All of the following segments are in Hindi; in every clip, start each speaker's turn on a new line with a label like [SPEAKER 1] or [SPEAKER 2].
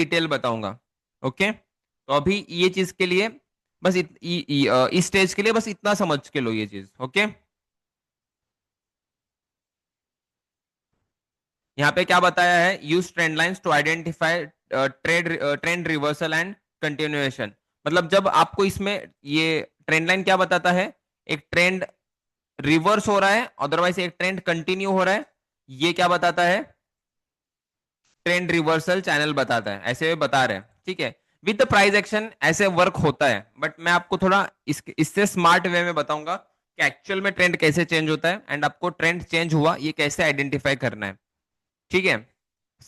[SPEAKER 1] डिटेल बताऊंगा। ओके, तो अभी ये चीज के लिए बस इस स्टेज के लिए बस इतना समझ के लो ये चीज। ओके, यहाँ पे क्या बताया है, use trend lines to identify trend reversal and continuation. मतलब जब आपको इसमें ये ट्रेंड लाइन क्या बताता है, एक ट्रेंड रिवर्स हो रहा है, अदरवाइज एक ट्रेंड कंटिन्यू हो रहा है, ये क्या बताता है, ट्रेंड रिवर्सल चैनल बताता है, ऐसे बता रहे हैं। ठीक है, विद द प्राइस एक्शन ऐसे वर्क होता है, बट मैं आपको थोड़ा इससे स्मार्ट वे में बताऊंगा कि एक्चुअल में ट्रेंड कैसे चेंज होता है एंड आपको ट्रेंड चेंज हुआ ये कैसे आइडेंटिफाई करना है। ठीक है,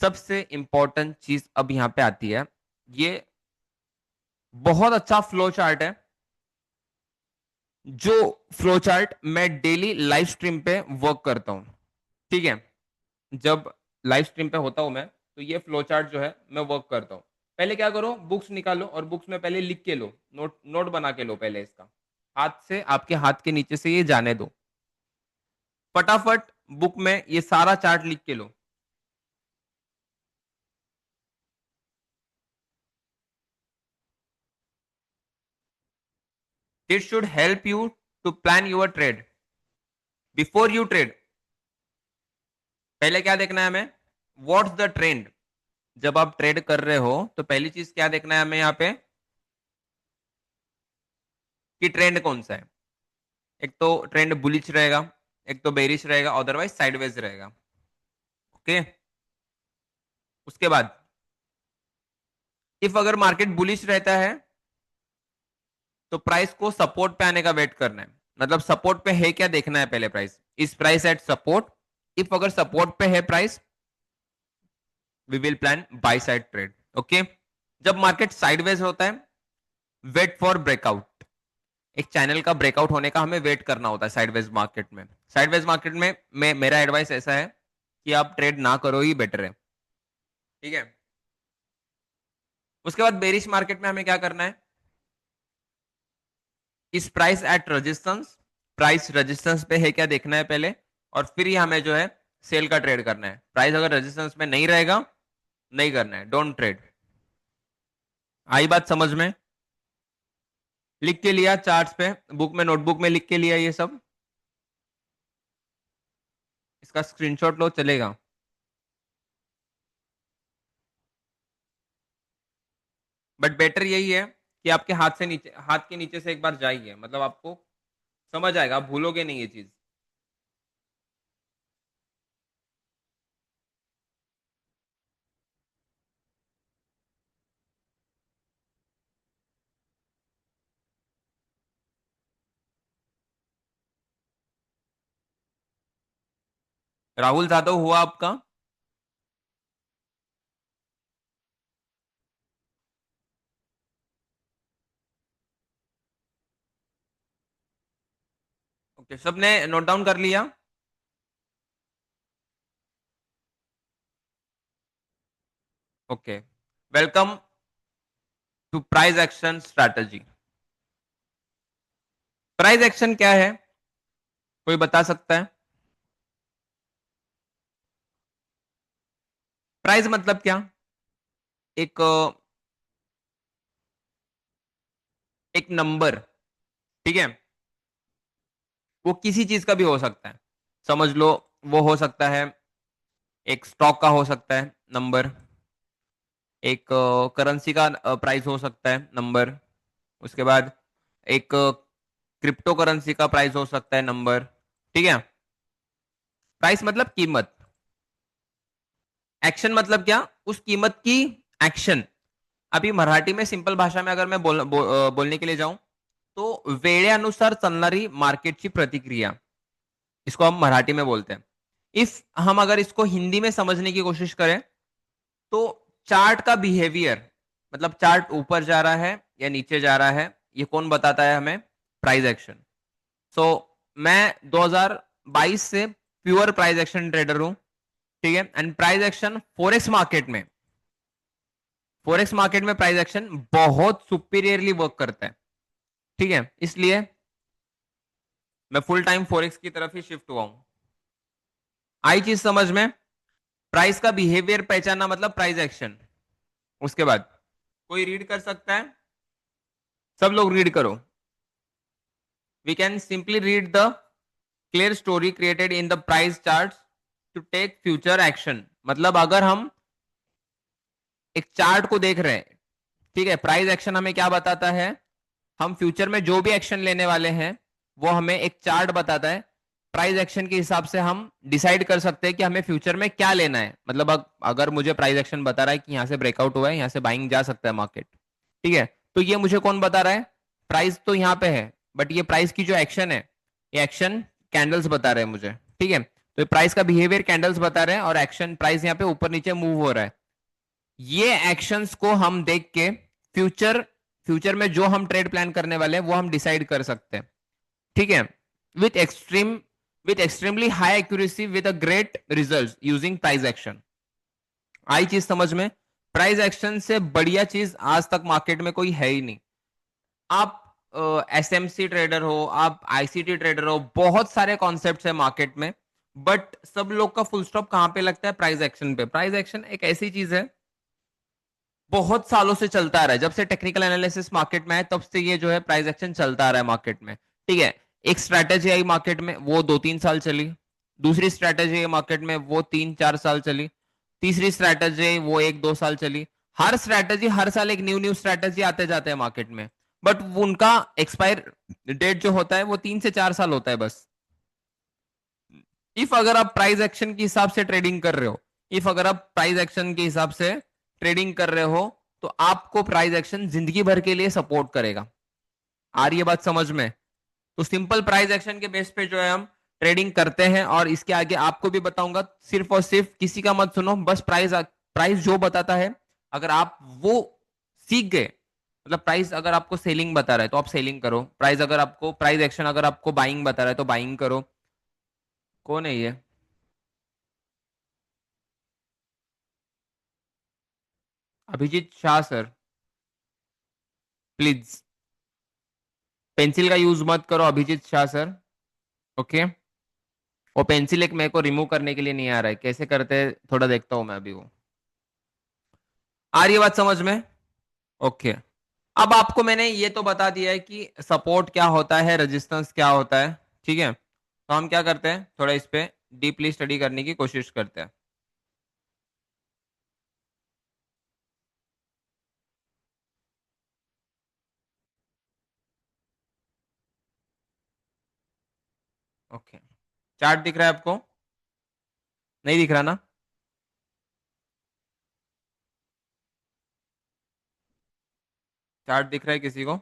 [SPEAKER 1] सबसे इंपॉर्टेंट चीज अब यहां पे आती है, ये बहुत अच्छा फ्लो चार्ट है, जो फ्लो चार्ट मैं डेली लाइव स्ट्रीम पे वर्क करता हूं। ठीक है, जब लाइव स्ट्रीम पे होता हूं मैं, तो ये फ्लो चार्ट जो है मैं वर्क करता हूं। पहले क्या करो, बुक्स निकालो और बुक्स में पहले लिख के लो, नोट नोट बना के लो पहले इसका, हाथ से, आपके हाथ के नीचे से ये जाने दो, फटाफट बुक में ये सारा चार्ट लिख के लो। This should help you to plan your trade before you trade. पहले क्या देखना है हमें, व्हाट्स द ट्रेंड। जब आप ट्रेड कर रहे हो तो पहली चीज क्या देखना है हमें यहाँ पे, कि ट्रेंड कौन सा है। एक तो ट्रेंड बुलिश रहेगा, एक तो बेरिश रहेगा, अदरवाइज साइडवेज रहेगा। ओके, उसके बाद इफ अगर मार्केट बुलिश रहता है तो प्राइस को सपोर्ट पे आने का वेट करना है। मतलब सपोर्ट पे है क्या देखना है पहले, price is price at support. If अगर सपोर्ट पे है price, we will plan buy side trade. Okay, जब मार्केट साइडवेज होता है, वेट फॉर ब्रेकआउट। एक चैनल का ब्रेकआउट होने का हमें वेट करना होता है साइडवेज मार्केट में। साइडवेज मार्केट में मेरा एडवाइस ऐसा है कि आप ट्रेड ना करो ही बेटर है। ठीक है, उसके बाद बेरिश मार्केट में हमें क्या करना है, is price at resistance, price resistance पे है क्या देखना है पहले, और फिर ही हमें जो है सेल का ट्रेड करना है। प्राइस अगर रेजिस्टेंस में नहीं रहेगा, नहीं करना है, डोंट ट्रेड। आई बात समझ में, लिख के लिया चार्ट्स पे, बुक में, नोटबुक में लिख के लिया ये सब, इसका स्क्रीनशॉट लो चलेगा। बट बेटर यही है कि आपके हाथ से नीचे, हाथ के नीचे से एक बार जाइए, मतलब आपको समझ आएगा, आप भूलोगे नहीं ये चीज। राहुल यादव हुआ आपका। ओके, सबने नोट डाउन कर लिया। Okay, welcome to price action strategy. Price action क्या है, कोई बता सकता है। प्राइस मतलब क्या, एक एक नंबर। ठीक है, वो किसी चीज का भी हो सकता है, समझ लो। वो हो सकता है, एक स्टॉक का हो सकता है नंबर, एक करेंसी का प्राइस हो सकता है नंबर, उसके बाद एक क्रिप्टो करेंसी का प्राइस हो सकता है नंबर। ठीक है, प्राइस मतलब कीमत, एक्शन मतलब क्या, उस कीमत की एक्शन। अभी मराठी में सिंपल भाषा में अगर मैं बोलने के लिए जाऊं, तो वेळेनुसार चालणारी मार्केटची प्रतिक्रिया, इसको हम मराठी में बोलते हैं। इफ हम अगर इसको हिंदी में समझने की कोशिश करें, तो चार्ट का बिहेवियर, मतलब चार्ट ऊपर जा रहा है या नीचे जा रहा है, ये कौन बताता है हमें, प्राइस एक्शन। सो मैं 2022 से प्योर प्राइस एक्शन ट्रेडर हूं। ठीक है, and price action forex market में, फॉरेक्स मार्केट में प्राइस एक्शन बहुत सुपीरियरली वर्क करता है। ठीक है, इसलिए मैं फुल टाइम फॉरेक्स की तरफ ही शिफ्ट हुआ हूं। आई चीज समझ में, प्राइस का बिहेवियर पहचानना मतलब प्राइस एक्शन। उसके बाद कोई रीड कर सकता है? सब लोग रीड करो। We can simply read the clear story created in the price chart to take future action. मतलब अगर हम एक चार्ट को देख रहे हैं, ठीक है, प्राइस एक्शन हमें क्या बताता है? हम फ्यूचर में जो भी एक्शन लेने वाले हैं वो हमें एक चार्ट बताता है। प्राइस एक्शन के हिसाब से हम डिसाइड कर सकते हैं कि हमें फ्यूचर में क्या लेना है। मतलब अगर मुझे प्राइस एक्शन बता रहा है कि यहां से ब्रेकआउट हुआ है, यहां से बाइंग जा सकता है मार्केट, ठीक है, तो ये मुझे कौन बता रहा है? प्राइस तो यहाँ पे है, बट ये प्राइस की जो एक्शन है, ये एक्शन कैंडल्स बता रहे हैं मुझे, ठीक है। तो प्राइस का बिहेवियर कैंडल्स बता रहे हैं और एक्शन प्राइस यहाँ पे ऊपर नीचे मूव हो रहा है। ये एक्शंस को हम देख के फ्यूचर फ्यूचर में जो हम ट्रेड प्लान करने वाले हैं वो हम डिसाइड कर सकते हैं, ठीक है। With extreme with extremely high accuracy with a great result using price action. आई चीज समझ में? प्राइस एक्शन से बढ़िया चीज आज तक मार्केट में कोई है ही नहीं। आप एसएमसी ट्रेडर हो, आप आईसीटी ट्रेडर हो, बहुत सारे कॉन्सेप्ट्स है मार्केट में, बट सब लोग का फुल स्टॉप कहां पे लगता है? प्राइस एक्शन पे। प्राइस एक्शन एक ऐसी चीज है बहुत सालों से चलता आ रहा है। जब से टेक्निकल एनालिसिस मार्केट में है तब से ये जो है प्राइस एक्शन चलता आ रहा है मार्केट में, ठीक है। एक स्ट्रैटेजी आई मार्केट में, वो 2-3 साल चली। दूसरी स्ट्रैटेजी आई मार्केट में, वो 3-4 साल चली। तीसरी स्ट्रैटेजी आई, वो 1-2 साल चली। हर स्ट्रैटेजी हर साल एक न्यू न्यू स्ट्रैटेजी आते जाते हैं मार्केट में, बट उनका एक्सपायर डेट जो होता है वो 3 से 4 साल होता है बस। इफ अगर आप प्राइस एक्शन के हिसाब से ट्रेडिंग कर रहे हो, इफ अगर आप प्राइस एक्शन के हिसाब से ट्रेडिंग कर रहे हो, तो आपको प्राइस एक्शन जिंदगी भर के लिए सपोर्ट करेगा। आ रही है बात समझ में? तो सिंपल प्राइस एक्शन के बेस पे जो है हम ट्रेडिंग करते हैं, और इसके आगे आपको भी बताऊंगा। सिर्फ और सिर्फ किसी का मत सुनो, बस प्राइस प्राइस जो बताता है अगर आप वो सीख गए, मतलब प्राइस अगर आपको सेलिंग बता रहा है तो आप सेलिंग करो, प्राइस एक्शन अगर आपको बाइंग बता रहा है तो बाइंग करो। कौन है ये? Abhijit Shah sir, please pencil का यूज मत करो अभिजीत शाह सर। ओके। वो पेंसिल एक मेरे को रिमूव करने के लिए नहीं आ रहा है, कैसे करते हैं थोड़ा देखता हूँ मैं अभी वो। आ रही है बात समझ में? ओके। अब आपको मैंने ये तो बता दिया है कि सपोर्ट क्या होता है, रेजिस्टेंस क्या होता है, ठीक है। तो हम क्या करते हैं, थोड़ा इस पे डीपली स्टडी करने की कोशिश करते हैं। ओके। चार्ट दिख रहा है आपको? नहीं दिख रहा ना? चार्ट दिख रहा है किसी को?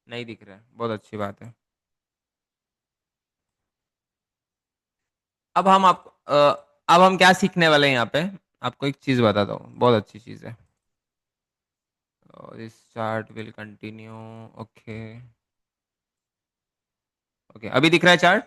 [SPEAKER 1] नहीं दिख रहा है, बहुत अच्छी बात है। अब हम आप अब हम क्या सीखने वाले हैं यहाँ पे? आपको एक चीज बताता हूँ, बहुत अच्छी चीज है। This chart will continue. Okay. Okay, अभी दिख रहा है चार्ट?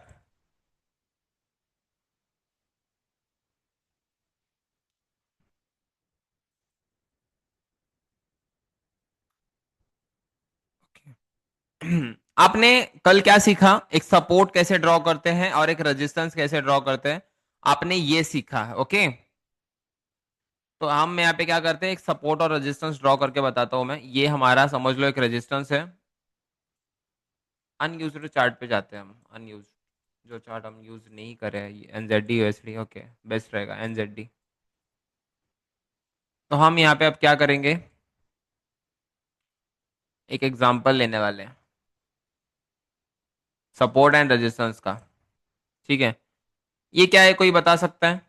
[SPEAKER 1] आपने कल क्या सीखा? एक सपोर्ट कैसे ड्रॉ करते हैं और एक रेजिस्टेंस कैसे ड्रॉ करते हैं, आपने ये सीखा है, ओके। तो हम यहाँ पे क्या करते हैं, एक सपोर्ट और रेजिस्टेंस ड्रॉ करके बताता हूं मैं। ये हमारा समझ लो एक रेजिस्टेंस है। अनयूज्ड चार्ट पे जाते हैं हम, अनयूज जो चार्ट हम यूज नहीं कर रहे हैं, एनजेडी यूएसडी, ओके, बेस्ट रहेगा एनजेडी। तो हम यहाँ पे अब क्या करेंगे, एक एग्जांपल लेने वाले हैं सपोर्ट एंड रेजिस्टेंस का, ठीक है। ये क्या है, कोई बता सकता है?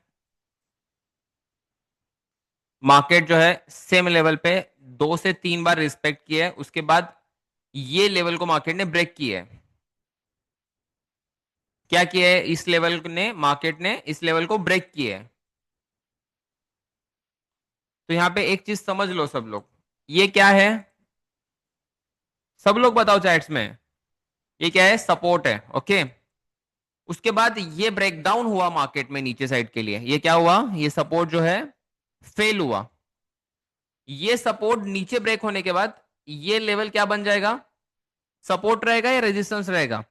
[SPEAKER 1] मार्केट जो है सेम लेवल पे 2 से 3 बार रिस्पेक्ट किया है, उसके बाद ये लेवल को मार्केट ने ब्रेक किया है। क्या किया है इस लेवल ने, मार्केट ने इस लेवल को ब्रेक किया है। तो यहां पे एक चीज समझ लो सब लोग, ये क्या है? सब लोग बताओ चैट्स में, ये क्या है? सपोर्ट है, ओके। उसके बाद ये ब्रेकडाउन हुआ मार्केट में नीचे साइड के लिए, ये क्या हुआ, ये सपोर्ट जो है फेल हुआ। ये सपोर्ट नीचे ब्रेक होने के बाद ये लेवल क्या बन जाएगा? सपोर्ट रहेगा या रेजिस्टेंस रहेगा?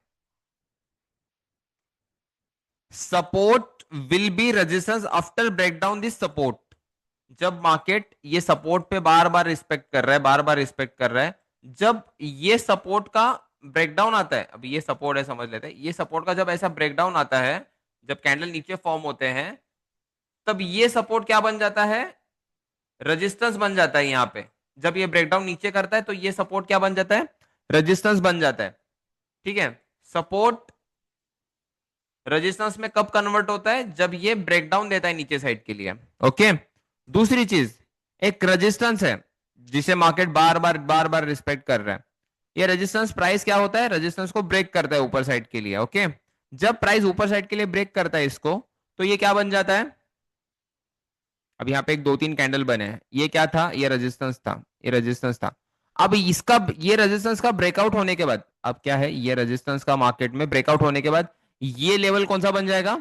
[SPEAKER 1] Support will be resistance after break down this support. जब मार्केट ये सपोर्ट पे बार बार रिस्पेक्ट कर रहा है, बार बार रिस्पेक्ट कर रहा है, जब ये सपोर्ट का ब्रेकडाउन आता है, अब ये सपोर्ट है समझ लेते हैं, ये सपोर्ट का जब ऐसा ब्रेकडाउन आता है, जब कैंडल नीचे फॉर्म होते हैं, तब ये सपोर्ट क्या बन जाता है, रेजिस्टेंस बन जाता है यहां पे। जब ये ब्रेकडाउन नीचे करता है तो ये सपोर्ट क्या बन जाता है, रेजिस्टेंस बन जाता है। ठीक है, सपोर्ट रेजिस्टेंस में कब कन्वर्ट होता है, जब ये ब्रेकडाउन देता है नीचे साइड के लिए। ओके, दूसरी चीज, एक रेजिस्टेंस है जिसे मार्केट बार बार रिस्पेक्ट कर रहा है। ये रेजिस्टेंस प्राइस क्या होता है, रेजिस्टेंस को ब्रेक करता है ऊपर साइड के लिए। ओके, जब प्राइस ऊपर साइड के लिए ब्रेक करता है इसको, तो ये क्या बन जाता है, अब यहाँ पे एक दो तीन कैंडल बने हैं, ये क्या था, ये रेजिस्टेंस था, ये रेजिस्टेंस था। अब इसका, ये रेजिस्टेंस का ब्रेकआउट होने के बाद, अब क्या है, ये रेजिस्टेंस का मार्केट में ब्रेकआउट होने के बाद ये लेवल कौन सा बन जाएगा,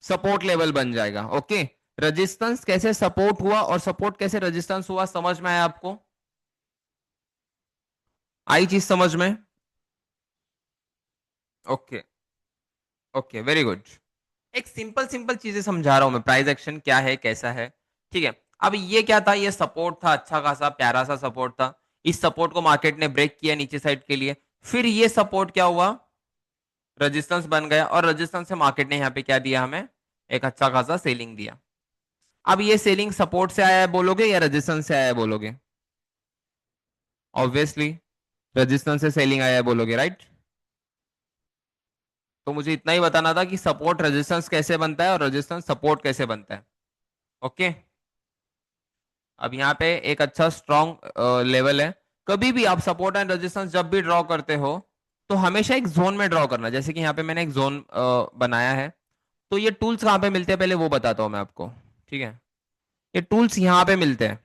[SPEAKER 1] सपोर्ट लेवल बन जाएगा। ओके, रेजिस्टेंस कैसे सपोर्ट हुआ और सपोर्ट कैसे रेजिस्टेंस हुआ, समझ में आया आपको, आई चीज समझ में। Okay, okay, very good. एक सिंपल सिंपल चीजें समझा रहा हूं मैं, प्राइस एक्शन क्या है कैसा है। ठीक है, अब ये क्या था, ये सपोर्ट था, अच्छा खासा प्यारा सा सपोर्ट था। इस सपोर्ट को मार्केट ने ब्रेक किया नीचे साइड के लिए, फिर ये सपोर्ट क्या हुआ, रेजिस्टेंस बन गया, और रेजिस्टेंस से मार्केट ने यहाँ पे क्या दिया हमें, एक अच्छा खासा सेलिंग दिया। अब ये सेलिंग सपोर्ट से आया है बोलोगे या रेजिस्टेंस से आया है बोलोगे, ऑब्वियसली रेजिस्टेंस से सेलिंग आया है बोलोगे, राइट। तो मुझे इतना ही बताना था कि सपोर्ट रेजिस्टेंस कैसे बनता है और रेजिस्टेंस सपोर्ट कैसे बनता है। ओके, अब यहाँ पे एक अच्छा स्ट्रॉन्ग लेवल है। कभी भी आप सपोर्ट एंड रेजिस्टेंस जब भी ड्रॉ करते हो, तो हमेशा एक जोन में ड्रॉ करना। जैसे कि यहाँ पे मैंने एक जोन बनाया है, तो ये टूल्स कहाँ पे मिलते हैं पहले वो बताता हूँ मैं आपको। ठीक है, ये टूल्स यहाँ पे मिलते हैं।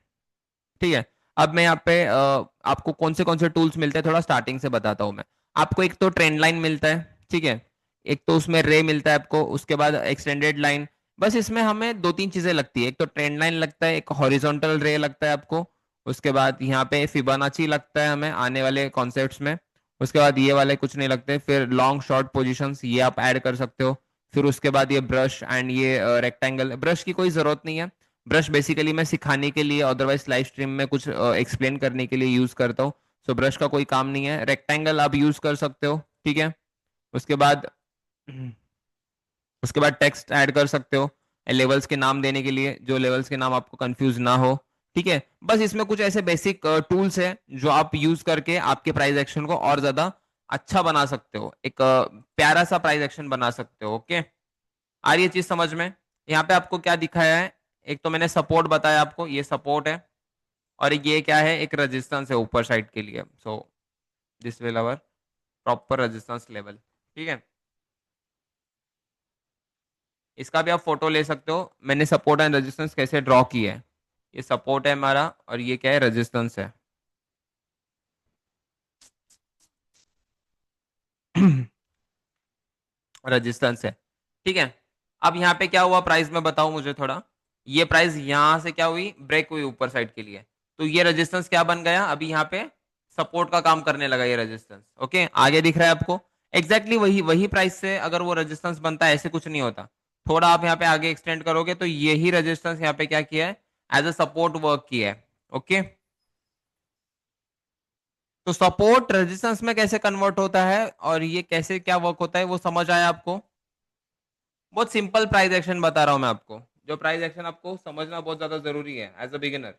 [SPEAKER 1] ठीक है, अब मैं यहाँ पे आपको कौन से टूल्स मिलते हैं थोड़ा स्टार्टिंग से बताता हूँ मैं। आपको एक तो ट्रेंड लाइन मिलता है, ठीक है, एक तो उसमें रे मिलता है आपको, उसके बाद एक्सटेंडेड लाइन। बस इसमें हमें दो तीन चीजें लगती है, एक तो ट्रेंड लाइन लगता है, एक हॉरिजॉन्टल रे लगता है आपको। उसके बाद यहाँ पे फिबोनाची लगता है हमें आने वाले कॉन्सेप्ट्स में। उसके बाद ये वाले कुछ नहीं लगते, फिर लॉन्ग शॉर्ट पोजिशंस ये आप ऐड कर सकते हो। फिर उसके बाद ये ब्रश एंड ये रेक्टेंगल, ब्रश की कोई जरूरत नहीं है। ब्रश बेसिकली मैं सिखाने के लिए, अदरवाइज लाइव स्ट्रीम में कुछ एक्सप्लेन करने के लिए यूज करता हूँ। सो ब्रश का कोई काम नहीं है, रेक्टेंगल आप यूज कर सकते हो। ठीक है, उसके बाद उसके बाद टेक्स्ट ऐड कर सकते हो लेवल्स के नाम देने के लिए, जो लेवल्स के नाम आपको कंफ्यूज ना हो। ठीक है, बस इसमें कुछ ऐसे बेसिक टूल्स है जो आप यूज करके आपके प्राइस एक्शन को और ज्यादा अच्छा बना सकते हो, एक प्यारा सा प्राइस एक्शन बना सकते हो। ओके, आ रही है चीज समझ में। यहाँ पे आपको क्या दिखाया है, एक तो मैंने सपोर्ट बताया आपको, ये सपोर्ट है, और ये क्या है, एक रेजिस्टेंस है ऊपर साइड के लिए। So this will our proper resistance level. ठीक है, इसका भी आप फोटो ले सकते हो, मैंने सपोर्ट एंड रेजिस्टेंस कैसे ड्रॉ किया है। ये सपोर्ट है हमारा और ये क्या है, रेजिस्टेंस है। रेजिस्टेंस है। ठीक है, अब यहाँ पे क्या हुआ प्राइस में बताओ मुझे थोड़ा। ये प्राइस यहां से क्या हुई, ब्रेक हुई ऊपर साइड के लिए, तो ये रेजिस्टेंस क्या बन गया, अभी यहाँ पे सपोर्ट का काम करने लगा ये रेजिस्टेंस। ओके, आगे दिख रहा है आपको, एग्जैक्टली वही वही प्राइस से अगर वो रेजिस्टेंस बनता है, ऐसे कुछ नहीं होता। थोड़ा आप यहाँ पे आगे एक्सटेंड करोगे तो यही रेजिस्टेंस यहाँ पे क्या किया है, एज अ सपोर्ट वर्क किया है। ओके, तो सपोर्ट रेजिस्टेंस में कैसे कन्वर्ट होता है और ये कैसे क्या वर्क होता है वो समझ आया आपको। बहुत सिंपल प्राइस एक्शन बता रहा हूं मैं आपको, जो प्राइस एक्शन आपको समझना बहुत ज्यादा जरूरी है एज अ बिगिनर।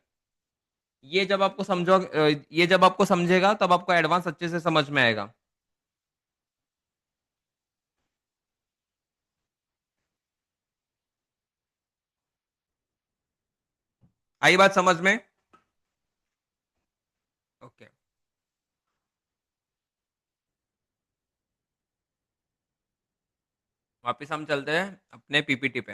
[SPEAKER 1] ये जब आपको समझेगा तब आपको एडवांस अच्छे से समझ में आएगा। आई बात समझ में। ओके, वापिस हम चलते हैं अपने पीपीटी पे।